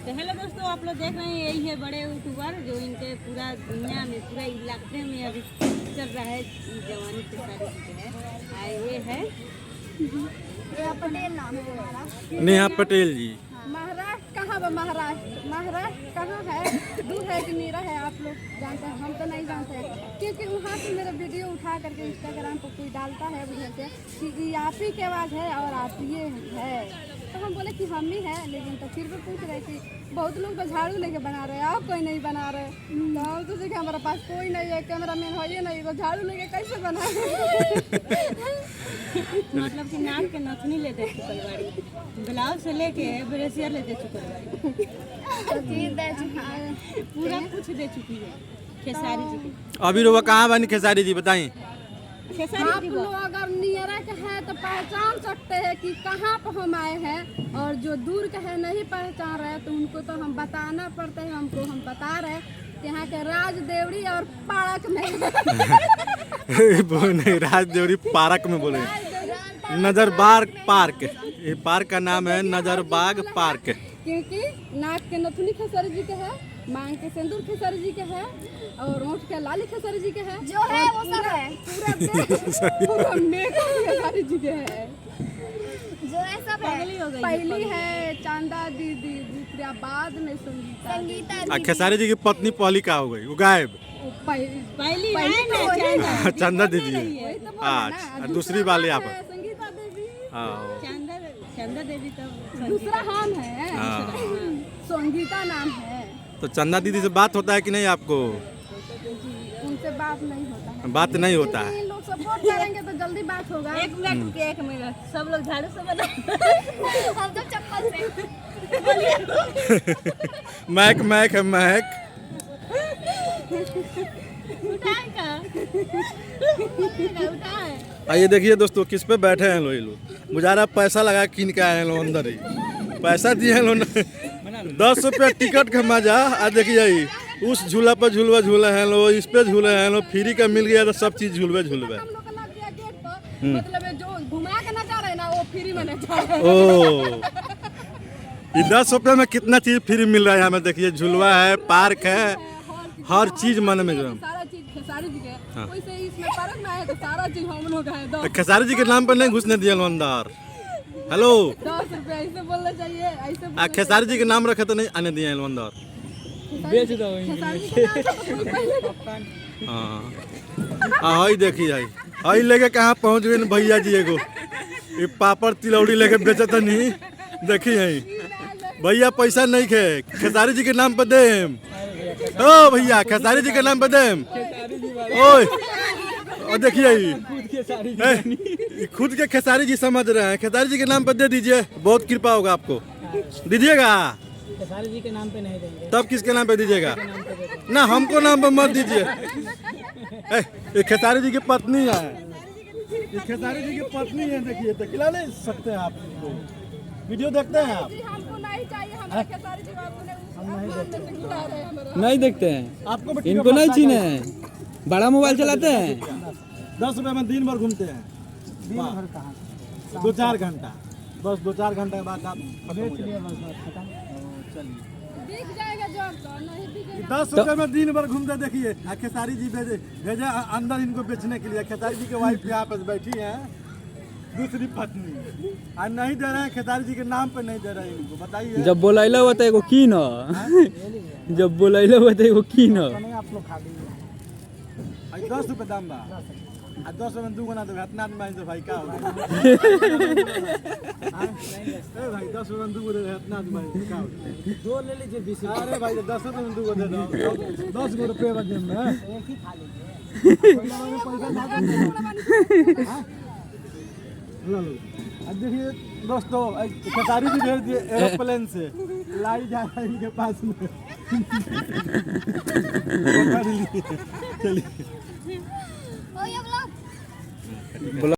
तो हेलो दोस्तों, आप लोग देख रहे हैं यही है बड़े यूट्यूबर जो इनके पूरा दुनिया में पूरा इलाके में अभी चल रहा है जवानी के सारी चीजें है। ये है नेहा पटेल नाम है हमारा। नेहा पटेल जी। महाराष्ट्र कहाँ है? महाराष्ट्र कहाँ है? दूर है कि नीरा है? आप लोग जानते हैं, हम तो नहीं जानते हैं, क्योंकि वहाँ से मेरा वीडियो उठा करके इंस्टाग्राम पर कोई डालता है उधर से कि आप ही के आवाज़ है और आप ये है, तो हम बोले कि हम ही हैं। लेकिन तो फिर भी पूछ रहे कि बहुत लोग तो झाड़ू लेके बना रहे हैं, आप कोई नहीं बना रहे। तो हम तो देखे हमारे पास कोई नहीं है, कैमरा मैन है ये नहीं, तो झाड़ू लेके कैसे बना मतलब कि नाक के नथनी ले दे चुकल बाड़ी, ब्लाउज से लेके ब्रेसियर ले दे चुकल बाड़ी, पूरा कुछ दे चुकी है खेसारी जी की। अभी रोवा कहाँ बनी खेसारी जी बताएं? आप लोग अगर नियरा के हैं तो पहचान सकते हैं कि कहाँ पर हम आए हैं, और जो दूर के हैं नहीं पहचान रहे तो उनको तो हम बताना पड़ता है। हमको हम बता रहे कि यहाँ के राज देवड़ी और पार्क में नहीं, राज देवरी पार्क में बोले, नजरबाग पार्क। ये पार्क का नाम है नजरबाग पार्क। क्योंकि नाक के नथुनी खेसारी जी के है, मांग के सिंदूर खेसारी जी के है, और ओंठ के लाली खेसारी जी के है, जो है वो सब है, पूरा मेकअप खेसारी जी के है, जो है सब है। पहली है चांदा दीदी, दूसरा बाद में संगीता। खेसारी जी की पत्नी पहली का हो गई, वो गायब। पहली है ना चंदा दीदी वही तो बोला है। ना। अच्छा, दूसरी वाली आप। संगीता देवी, हाँ। चंदा देवी तो दूसरा हम है, हाँ। संगीता नाम है। तो चंदा दीदी से बात होता है कि नहीं आपको? उनसे बात नहीं होता है। बात नहीं होता है। इन लोग सपोर्ट करेंगे तो जल्दी बात होगा। एक मिनट के 1 मिनट सब लोग झाड़ू से बना हम तो चप्पल से मैक मैक है मैक। उठाए आइए देखिए दोस्तों किस पे बैठे हैं लोग। ये लोग मुझारा पैसा लगा किन के आए हैं लोग, अंदर ही पैसा दिए हैं लोग। 10 रुपया टिकट का मजा। आ देखिए उस झूला पर झूलवा झूले हैं लोग, इस पे झूले हैं लोग, फ्री का मिल गया तो सब चीज झूलवे झूलवे। हम लोग का लग गया गेट पर, मतलब ये जो घुमा के ना जा रहे हैं ना वो फ्री में नहीं जा रहे हैं। ओ, ये 10 रुपये में कितना चीज फ्री मिल रहा है हमें। देखिए झूलवा है, पार्क है, हर चीज मन में जो। सारा चीज खेसारी जी के, कोई से इसमें पार्क में आए तो सारा चीज हम लोग का है। तो खेसारी जी के नाम पर नहीं घुसने दिया लो अंदर। हेलो, 10 रुपया ऐसे बोलना चाहिए, ऐसे खेसारी जी के नाम रखे तो नहीं आने दिए लो अंदर। बेच दो खेसारी जी के नाम पहले। हाँ हई देखी हई लेके कहाँ पहुँच गए भैया जी। एगो ये पापड़ तिलौड़ी लेके बेचता नहीं। देखी हई भैया पैसा नहीं खे, खेसारी जी के नाम पर दे। ओ भैया खेसारी जी के नाम पर दे। ओए और देखिए खुद के खेसारी जी समझ रहे हैं, खेसारी जी के नाम पर दे दीजिए, बहुत कृपा होगा आपको। दीजिएगा? खेसारी जी के नाम पे नहीं देंगे। तब किसके नाम पे दीजिएगा? ना हमको नाम पे मत दीजिए। ये खेसारी जी की पत्नी है, ये खेसारी जी की पत्नी है। देखिए तो खिला नहीं सकते हैं आप इसको। वीडियो देखते हैं आप? हमको नहीं चाहिए, हमारे खेसारी जी बाबू ने नहीं देखते हैं, आपको भी इनको नहीं चीने हैं। बड़ा मोबाइल चलाते हैं। 10 रुपए में दिन भर घूमते हैं। दिन भर कहाँ? 2-4 घंटा, बस 2-4 घंटे के बाद आप बेच लिए बस खत्म। दिख जाएगा जॉब तो नहीं दिखेगा। 10 रुपए में दिन भर घूमते। देखिए खेसारी जी भेजे अंदर इनको बेचने के लिए। खेसारी जी के वाइफ यहाँ पे बैठी है, दूसरी पत्नी, और नहीं दे रहे हैं खेसारी जी के नाम पे, नहीं दे रहे हैं इनको। बताइए जब बोलैला हुआ था एगो की न, जब बोलैला हुआ था एगो की न। आप लोग खा लीजिए। 10 रुपए दाम बा, 10 रुपए में 2 गुना तो इतना आदमी तो भाई का होगा। भाई 10 रुपए में 2 गुना इतना आदमी का होगा। 2 ले लीजिए 20। अरे भाई 10 रुपए में 2 गुना दे दो, 10 रुपए बचे में एक ही खा लीजिए। अब देखिए दोस्तों खेसारी जी भेज दिए एरोप्लेन से, लाई जा रहा है इनके पास में। चलिए ओ ये ब्लॉग